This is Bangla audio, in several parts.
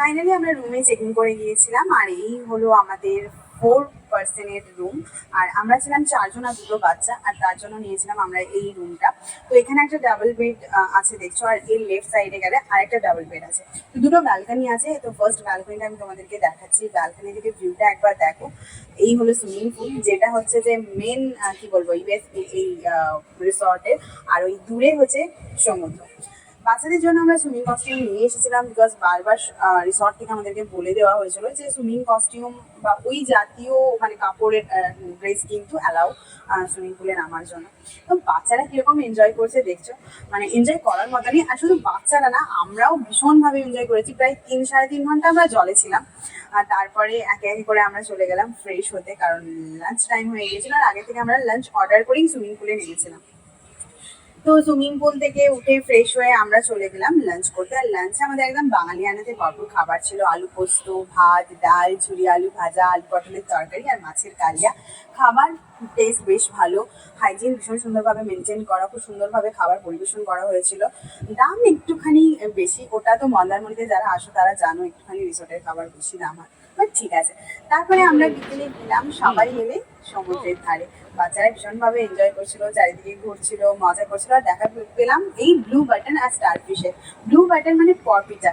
ফাইনালি আমরা রুমে চেক ইন করে গিয়েছিলাম, আর এই হলো আমাদের 4 পার্সনের রুম। আর আমরা ছিলাম 4জন আর 2 বাচ্চা, আর তার জন্য নিয়েছিলাম আমরা এই রুমটা। তো এখানে একটা ডাবল বেড আছে দেখছো, আর এর লেফট সাইডে গেলে আরেকটা ডাবল বেড আছে। তো দুটো ব্যালকনি আছে। তো ফার্স্ট ব্যালকনিটা আমি তোমাদেরকে দেখাচ্ছি। ব্যালকনি থেকে ভিউটা একবার দেখো। এই হলো সুইমিং পুল, যেটা হচ্ছে যে মেন কি বলবো এই রিসর্টের। আর ওই দূরে হচ্ছে সমুদ্র। বাচ্চাদের জন্য আমরা সুইমিং কস্টিউম নিয়ে এসেছিলাম, বিকজ বারবার রিসর্ট থেকে আমাদেরকে বলে দেওয়া হয়েছিল যে সুইমিং কস্টিউম বা ওই জাতীয় মানে কাপড়ের ড্রেস কিন্তু অ্যালাউ সুইমিং পুলে নামার জন্য। তো বাচ্চারা কিরকম এনজয় করছে দেখছো, মানে এনজয় করার মতনই। আর শুধু বাচ্চারা না, আমরাও ভীষণভাবে এনজয় করেছি। প্রায় 3-3.5 ঘন্টা আমরা জলে ছিলাম। আর তারপরে একে একে করে আমরা চলে গেলাম ফ্রেশ হতে, কারণ লাঞ্চ টাইম হয়ে গিয়েছিল। আর আগে থেকে আমরা লাঞ্চ অর্ডার করেই সুইমিং পুলে নেমেছিলাম। তো সুইমিং পুল থেকে উঠে ফ্রেশ হয়ে আমরা চলে গেলাম লাঞ্চ করতে। আর লাঞ্চে আমাদের একদম বাঙালিয়ানাতে ভরপুর খাবার ছিল। আলু পোস্ত, ভাত, ডাল, ঝুরি আলু ভাজা, আলু পটলের তরকারি আর মাছের কালিয়া। খাবার টেস্ট বেশ ভালো, হাইজিন ভীষণ সুন্দরভাবে মেনটেন করা, খুব সুন্দরভাবে খাবার পরিবেশন করা হয়েছিল। দাম একটুখানি বেশি, ওটা তো মন্দারমণিতে যারা আসো তারা জানো একটুখানি রিসোর্টের খাবার বেশি দাম হয়, বাট ঠিক আছে। তারপরে আমরা বিকেলে গেলাম সবাই মিলে সমুদ্রের ধারে। বাচ্চারা ভীষণভাবে এনজয় করছিল, চারিদিকে ঘুরছিল, মজা করছিল। আর দেখা পেলাম এই ব্লু বাটন আর স্টার ফিশের। ব্লু বাটন মানে পরপিটা,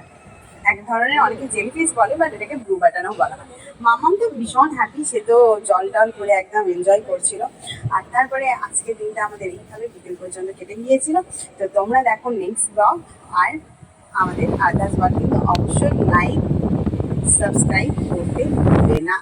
এক ধরনের, অনেকে জেলিফিশ বলে, বাট এটাকে ব্লু বাটনও বলা হয়। মামাম তো ভীষণ হ্যাপি, সে তো জল টল করে একদম এনজয় করছিল। আর তারপরে আজকের দিনটা আমাদের এইভাবে বিকেল পর্যন্ত কেটে গিয়েছিল। তো তোমরা দেখো নেক্সট ব্লগ। আর আমাদের আদার্স ব্লগ কিন্তু অবশ্যই লাইক সাবস্ক্রাইব করতে ভুলবে না।